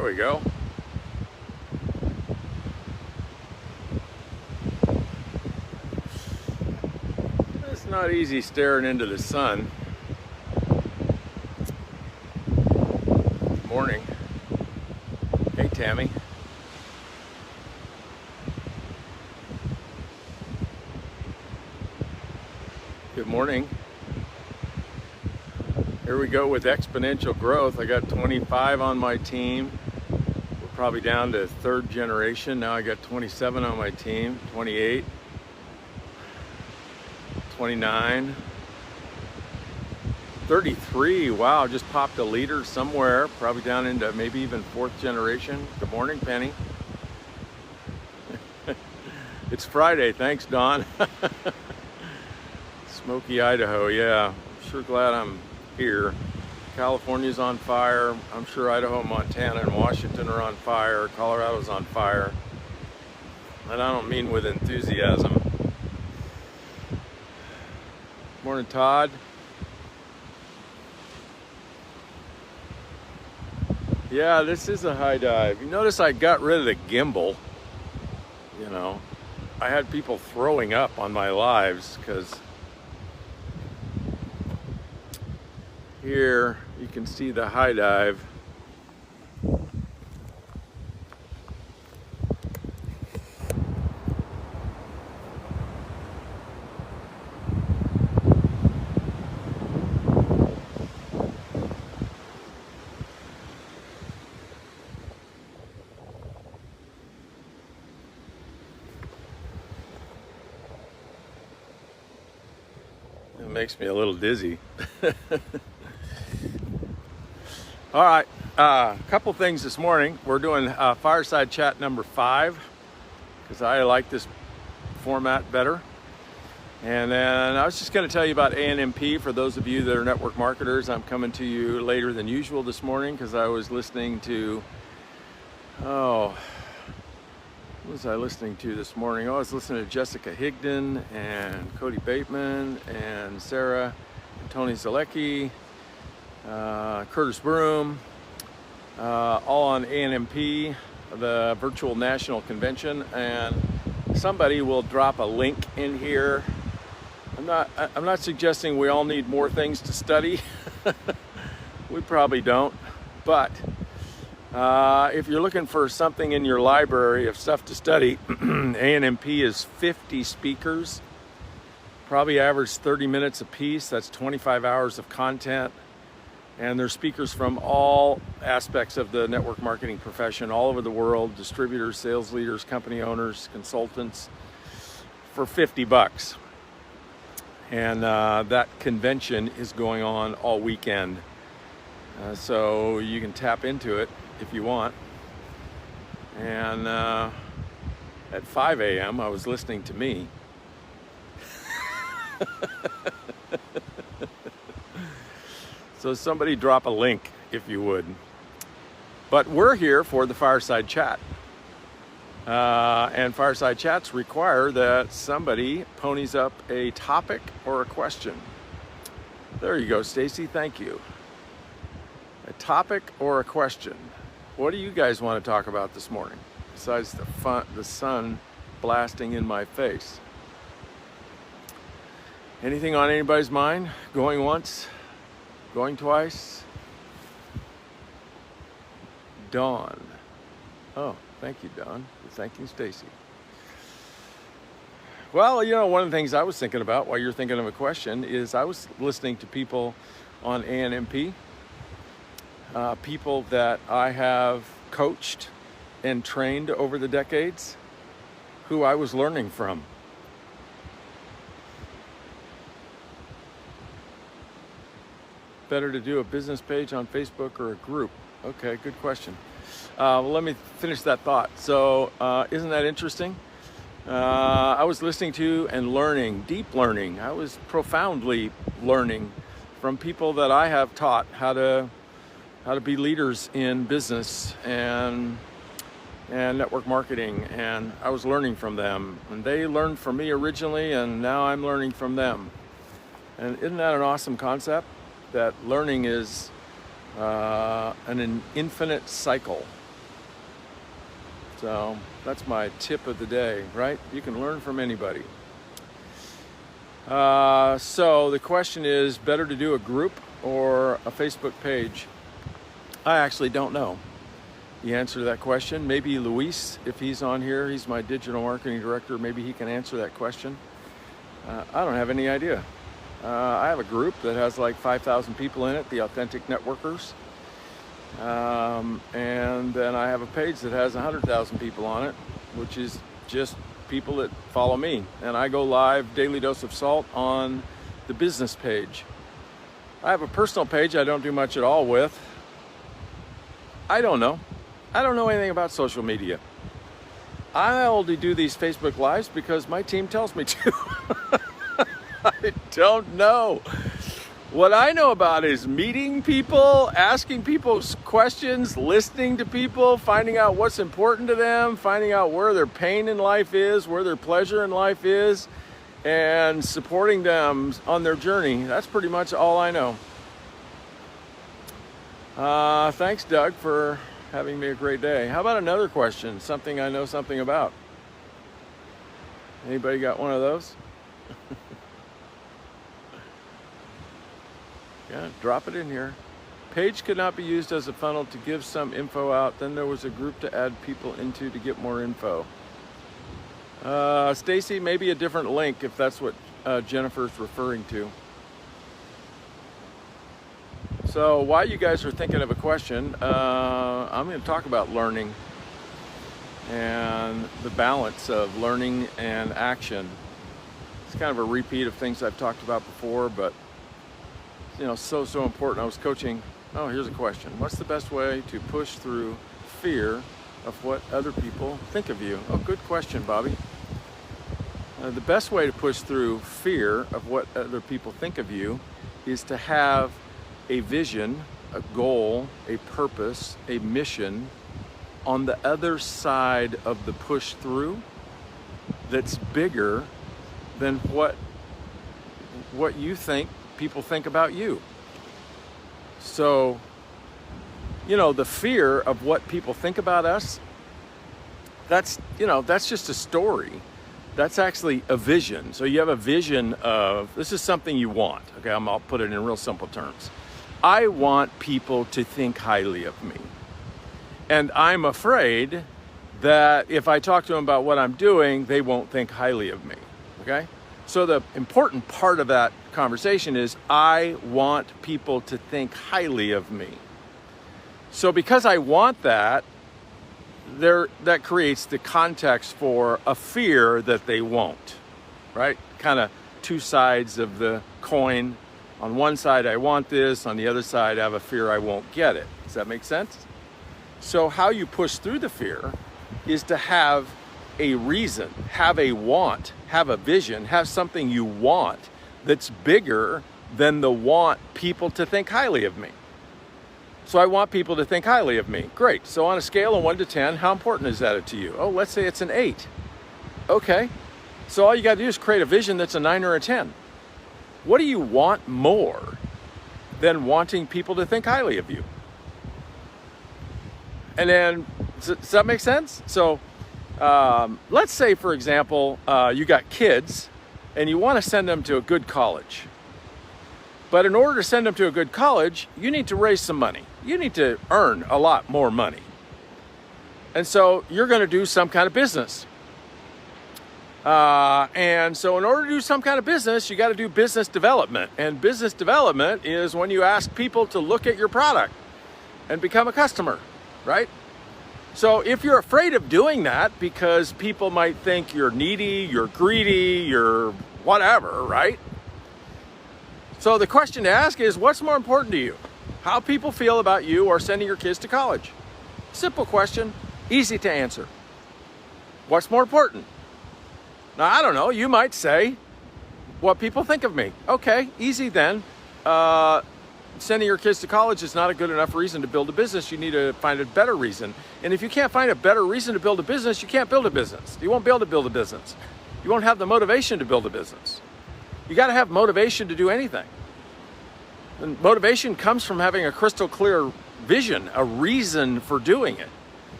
There we go. It's not easy staring into the sun. Good morning. Hey, Tammy. Good morning. Here we go with exponential growth. I got 25 on my team. We're probably down to third generation. Now I got 27 on my team, 28, 29, 33. Wow, just popped a leader somewhere, probably down into maybe even fourth generation. Good morning, Penny. It's Friday. Thanks, Don. Smoky, Idaho. Yeah, sure glad I'm here. California's on fire. I'm sure Idaho, Montana, and Washington are on fire. Colorado's on fire. And I don't mean with enthusiasm. Morning, Todd. Yeah, this is a high dive. You notice I got rid of the gimbal. You know, I had people throwing up on my lives because here you can see the high dive. It makes me a little dizzy. All right, a couple things this morning. We're doing Fireside Chat number 5 because I like this format better. And then I was just going to tell you about ANMP for those of you that are network marketers. I'm coming to you later than usual this morning because I was listening to, what was I listening to this morning? I was listening to Jessica Higdon and Cody Bateman and Sarah and Tony Zalecki. Curtis Broom, all on ANMP, the virtual national convention, and somebody will drop a link in here. I'm not suggesting we all need more things to study. We probably don't, but if you're looking for something in your library of stuff to study, ANMP is 50 speakers, probably average 30 minutes a piece. That's 25 hours of content. And there's speakers from all aspects of the network marketing profession all over the world, distributors, sales leaders, company owners, consultants, for $50. And that convention is going on all weekend. So you can tap into it if you want. And at 5 a.m. I was listening to me. So somebody drop a link if you would. But we're here for the Fireside Chat. And Fireside Chats require that somebody ponies up a topic or a question. There you go, Stacy, thank you. A topic or a question. What do you guys want to talk about this morning? Besides the sun blasting in my face. Anything on anybody's mind? Going once? Going twice? Dawn. Oh, thank you, Dawn. Thank you, Stacy. Well, you know, one of the things I was thinking about while you're thinking of a question is I was listening to people on ANMP, people that I have coached and trained over the decades, who I was learning from. Better to do a business page on Facebook or a group? Okay, good question. Well, let me finish that thought. So, isn't that interesting? I was listening to and learning, deep learning. I was profoundly learning from people that I have taught how to be leaders in business and network marketing, and I was learning from them. And they learned from me originally, and now I'm learning from them. And isn't that an awesome concept? That learning is an infinite cycle. So that's my tip of the day, right? You can learn from anybody. So the question is, better to do a group or a Facebook page? I actually don't know the answer to that question. Maybe Luis, if he's on here, he's my digital marketing director, maybe he can answer that question. I don't have any idea. I have a group that has like 5,000 people in it, the Authentic Networkers. And then I have a page that has 100,000 people on it, which is just people that follow me. And I go live, Daily Dose of Salt, on the business page. I have a personal page I don't do much at all with. I don't know. I don't know anything about social media. I only do these Facebook Lives because my team tells me to. I don't know. What I know about is meeting people, asking people questions, listening to people, finding out what's important to them, finding out where their pain in life is, where their pleasure in life is, and supporting them on their journey. That's pretty much all I know. Thanks, Doug, for having me a great day. How about another question? Something I know something about. Anybody got one of those? Yeah, drop it in here. Page could not be used as a funnel to give some info out. Then there was a group to add people into to get more info. Stacy, maybe a different link if that's what Jennifer's referring to. So while you guys are thinking of a question, I'm going to talk about learning and the balance of learning and action. It's kind of a repeat of things I've talked about before, but you know, so important. I was coaching. Oh, here's a question. What's the best way to push through fear of what other people think of you? Oh, good question, Bobby. The best way to push through fear of what other people think of you is to have a vision, a goal, a purpose, a mission on the other side of the push through that's bigger than what you think people think about you. So, you know, the fear of what people think about us, that's just a story. That's actually a vision. So you have a vision of, this is something you want. Okay, I'll put it in real simple terms. I want people to think highly of me. And I'm afraid that if I talk to them about what I'm doing, they won't think highly of me. Okay? So the important part of that conversation is I want people to think highly of me. So because I want that, that creates the context for a fear that they won't, right? Kind of two sides of the coin. On one side, I want this. On the other side, I have a fear I won't get it. Does that make sense? So how you push through the fear is to have a reason, have a want, have a vision, have something you want that's bigger than the want people to think highly of me. So I want people to think highly of me. Great. So on a scale of 1 to 10, how important is that to you? Oh, let's say it's an 8. Okay. So all you got to do is create a vision that's a 9 or a 10. What do you want more than wanting people to think highly of you? And then, does that make sense? So let's say, for example, you got kids and you want to send them to a good college. But in order to send them to a good college, you need to raise some money. You need to earn a lot more money. And so you're going to do some kind of business. And so in order to do some kind of business, you got to do business development. And business development is when you ask people to look at your product and become a customer, right? So if you're afraid of doing that because people might think you're needy, you're greedy, you're whatever, right? So the question to ask is, what's more important to you? How people feel about you or sending your kids to college? Simple question, easy to answer. What's more important? Now, I don't know, you might say, what people think of me. Okay, easy then. Sending your kids to college is not a good enough reason to build a business. You need to find a better reason. And if you can't find a better reason to build a business, you can't build a business. You won't be able to build a business. You won't have the motivation to build a business. You got to have motivation to do anything. And motivation comes from having a crystal clear vision, a reason for doing it.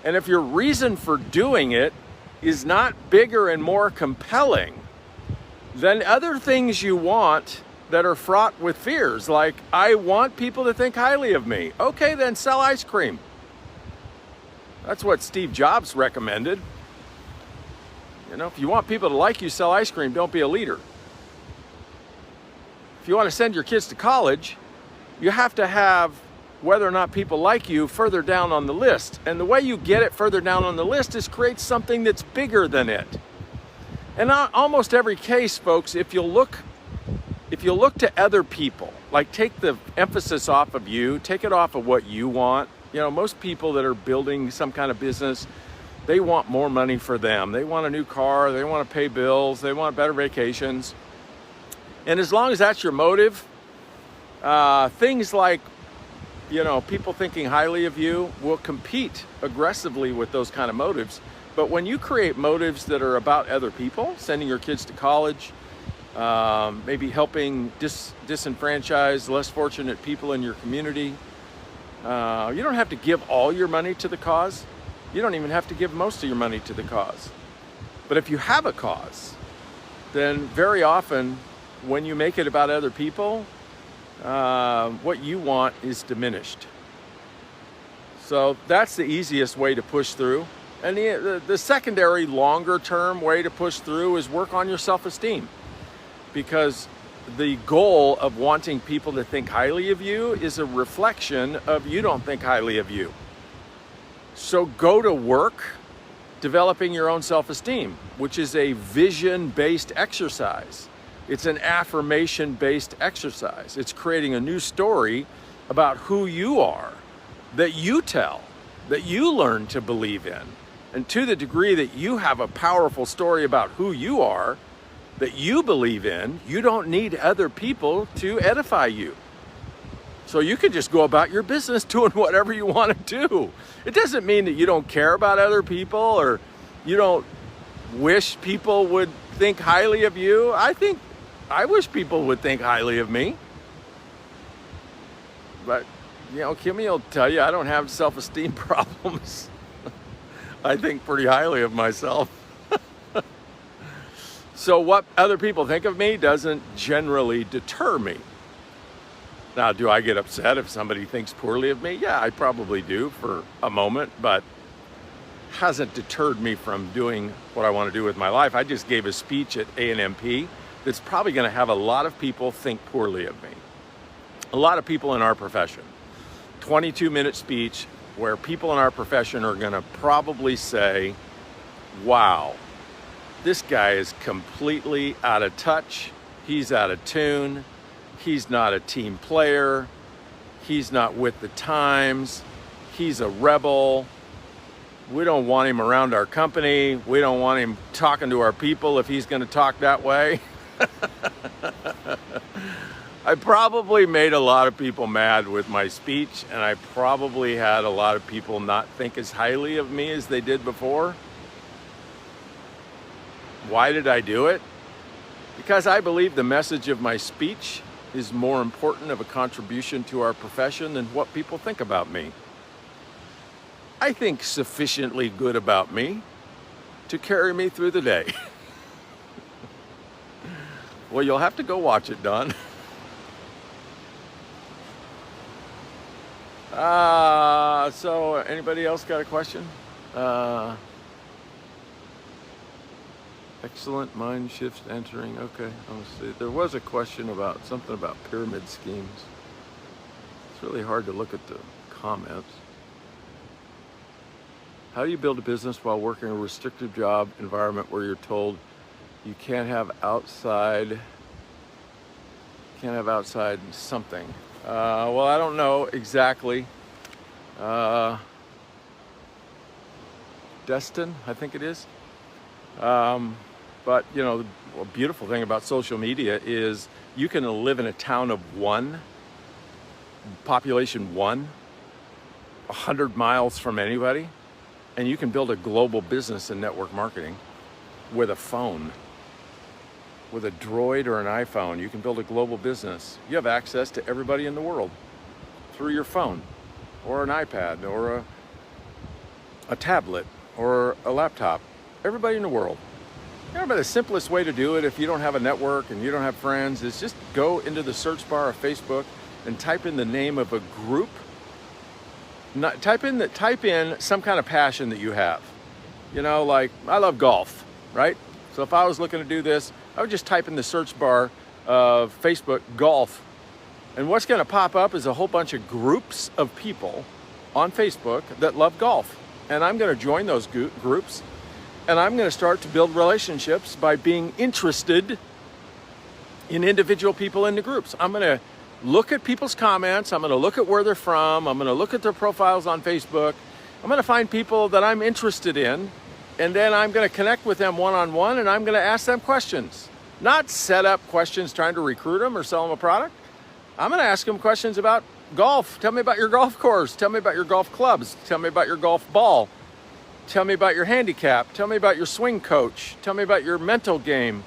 And if your reason for doing it is not bigger and more compelling than other things you want that are fraught with fears, like, I want people to think highly of me. Okay, then sell ice cream. That's what Steve Jobs recommended. You know, if you want people to like you, sell ice cream, don't be a leader. If you want to send your kids to college, you have to have whether or not people like you further down on the list. And the way you get it further down on the list is create something that's bigger than it. And almost every case, folks, if you look to other people, like take the emphasis off of you, take it off of what you want. You know, most people that are building some kind of business, they want more money for them. They want a new car, they want to pay bills, they want better vacations. And as long as that's your motive, things like, you know, people thinking highly of you will compete aggressively with those kind of motives. But when you create motives that are about other people, sending your kids to college, maybe helping disenfranchised, less fortunate people in your community, you don't have to give all your money to the cause. You don't even have to give most of your money to the cause. But if you have a cause, then very often when you make it about other people, what you want is diminished. So that's the easiest way to push through. And the secondary, longer term way to push through is work on your self-esteem. Because the goal of wanting people to think highly of you is a reflection of you don't think highly of you. So go to work developing your own self-esteem, which is a vision-based exercise. It's an affirmation-based exercise. It's creating a new story about who you are, that you tell, that you learn to believe in. And to the degree that you have a powerful story about who you are, that you believe in, you don't need other people to edify you. So you can just go about your business doing whatever you want to do. It doesn't mean that you don't care about other people or you don't wish people would think highly of you. I wish people would think highly of me. But, you know, Kimmy will tell you I don't have self-esteem problems. I think pretty highly of myself. So what other people think of me doesn't generally deter me. Now, do I get upset if somebody thinks poorly of me? Yeah, I probably do for a moment, but hasn't deterred me from doing what I want to do with my life. I just gave a speech at ANMP that's probably going to have a lot of people think poorly of me. A lot of people in our profession. 22-minute speech where people in our profession are going to probably say, wow, this guy is completely out of touch. He's out of tune. He's not a team player. He's not with the times. He's a rebel. We don't want him around our company. We don't want him talking to our people if he's going to talk that way. I probably made a lot of people mad with my speech, and I probably had a lot of people not think as highly of me as they did before. Why did I do it? Because I believe the message of my speech is more important of a contribution to our profession than what people think about me. I think sufficiently good about me to carry me through the day. Well, you'll have to go watch it, Don. So anybody else got a question? Excellent mind shifts entering. Okay, let's see. There was a question about something about pyramid schemes. It's really hard to look at the comments. How do you build a business while working a restrictive job environment where you're told you can't have outside something? Well, I don't know exactly. Destin, I think it is. But, you know, the beautiful thing about social media is you can live in a town of one, population 100 miles from anybody, and you can build a global business in network marketing with a phone. With a Droid or an iPhone, you can build a global business. You have access to everybody in the world through your phone or an iPad or a tablet or a laptop. Everybody in the world. You know, but the simplest way to do it, if you don't have a network and you don't have friends, is just go into the search bar of Facebook and type in the name of a group. Type in some kind of passion that you have. You know, like I love golf, right? So if I was looking to do this, I would just type in the search bar of Facebook golf. And what's going to pop up is a whole bunch of groups of people on Facebook that love golf. And I'm going to join those groups. And I'm going to start to build relationships by being interested in individual people in the groups. I'm going to look at people's comments. I'm going to look at where they're from. I'm going to look at their profiles on Facebook. I'm going to find people that I'm interested in. And then I'm going to connect with them one-on-one, and I'm going to ask them questions. Not set up questions trying to recruit them or sell them a product. I'm going to ask them questions about golf. Tell me about your golf course. Tell me about your golf clubs. Tell me about your golf ball. Tell me about your handicap. Tell me about your swing coach. Tell me about your mental game.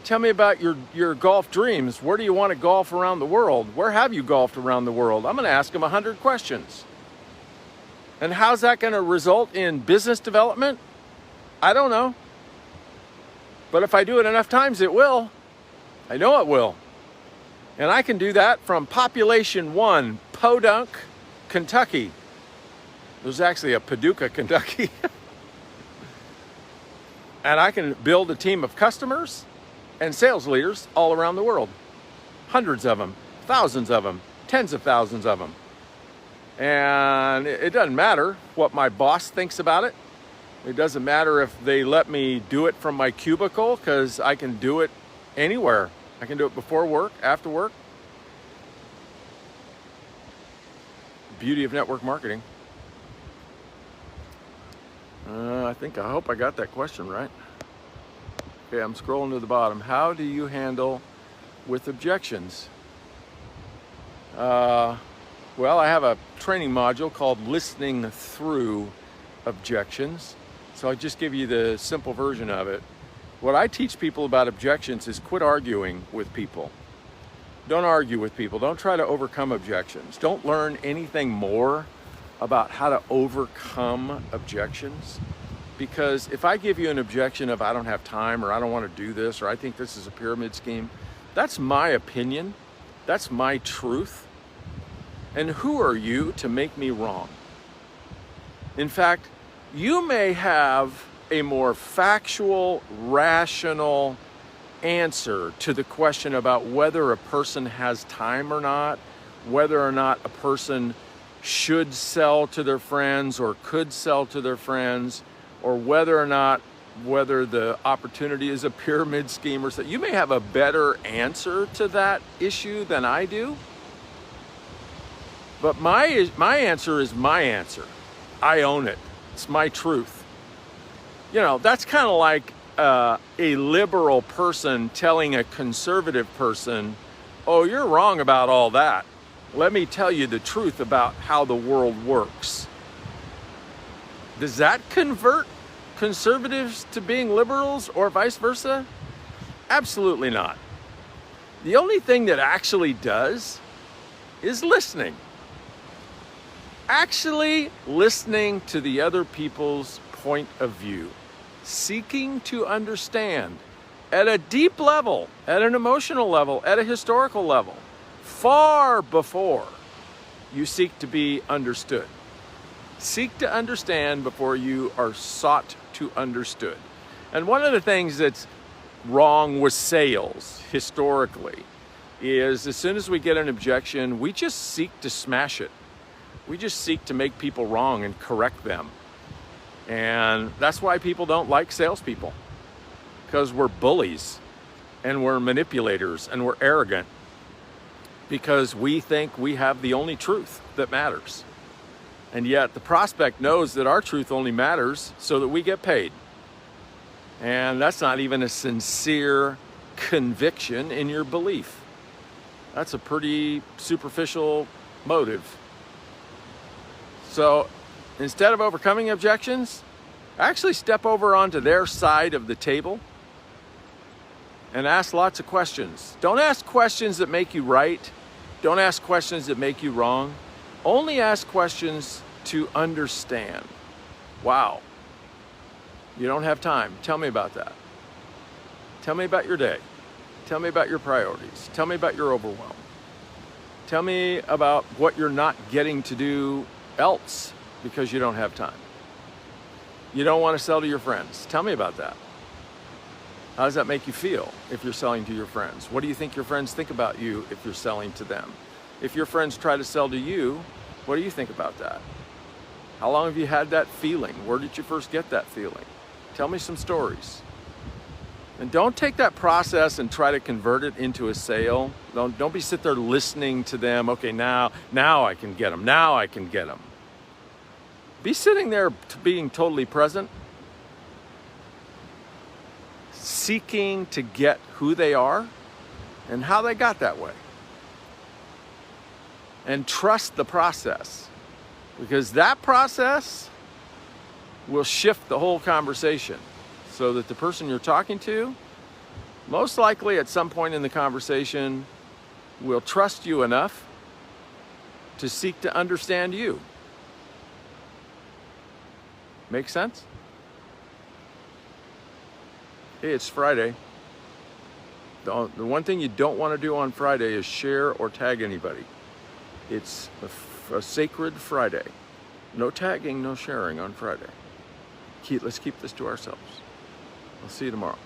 Tell me about your golf dreams. Where do you want to golf around the world? Where have you golfed around the world? I'm going to ask them 100 questions. And how's that going to result in business development? I don't know. But if I do it enough times, it will. I know it will. And I can do that from population 1, Podunk, Kentucky. There's actually a Paducah, Kentucky. And I can build a team of customers and sales leaders all around the world. Hundreds of them, thousands of them, tens of thousands of them. And it doesn't matter what my boss thinks about it. It doesn't matter if they let me do it from my cubicle, because I can do it anywhere. I can do it before work, after work. Beauty of network marketing. I hope I got that question right. Okay, I'm scrolling to the bottom. How do you handle with objections? Well, I have a training module called Listening Through Objections. So I'll just give you the simple version of it. What I teach people about objections is quit arguing with people. Don't argue with people. Don't try to overcome objections. Don't learn anything more about how to overcome objections. Because if I give you an objection of I don't have time, or I don't want to do this, or I think this is a pyramid scheme, that's my opinion. That's my truth. And who are you to make me wrong? In fact, you may have a more factual, rational answer to the question about whether a person has time or not, whether or not a person should sell to their friends or could sell to their friends, or whether the opportunity is a pyramid scheme or something. You may have a better answer to that issue than I do. But my answer is my answer. I own it. It's my truth. You know, that's kind of like a liberal person telling a conservative person, oh, you're wrong about all that. Let me tell you the truth about how the world works. Does that convert conservatives to being liberals or vice versa? Absolutely not. The only thing that actually does is listening. Actually listening to the other people's point of view. Seeking to understand at a deep level, at an emotional level, at a historical level, far before you seek to be understood. Seek to understand before you are sought to understood. And one of the things that's wrong with sales historically is as soon as we get an objection, we just seek to smash it. We just seek to make people wrong and correct them. And that's why people don't like salespeople, because we're bullies and we're manipulators and we're arrogant, because we think we have the only truth that matters. And yet the prospect knows that our truth only matters so that we get paid. And that's not even a sincere conviction in your belief. That's a pretty superficial motive. So instead of overcoming objections, actually step over onto their side of the table and ask lots of questions. Don't ask questions that make you right. Don't ask questions that make you wrong. Only ask questions to understand. Wow. You don't have time. Tell me about that. Tell me about your day. Tell me about your priorities. Tell me about your overwhelm. Tell me about what you're not getting to do else because you don't have time. You don't want to sell to your friends. Tell me about that. How does that make you feel if you're selling to your friends? What do you think your friends think about you if you're selling to them? If your friends try to sell to you, what do you think about that? How long have you had that feeling? Where did you first get that feeling? Tell me some stories. And don't take that process and try to convert it into a sale. Don't be sit there listening to them. Okay, now I can get them. Now I can get them. Be sitting there being totally present, seeking to get who they are and how they got that way. And trust the process, because that process will shift the whole conversation so that the person you're talking to, most likely at some point in the conversation, will trust you enough to seek to understand you. Make sense? Hey, it's Friday. The one thing you don't want to do on Friday is share or tag anybody. It's a sacred Friday. No tagging, no sharing on Friday. Let's keep this to ourselves. I'll see you tomorrow.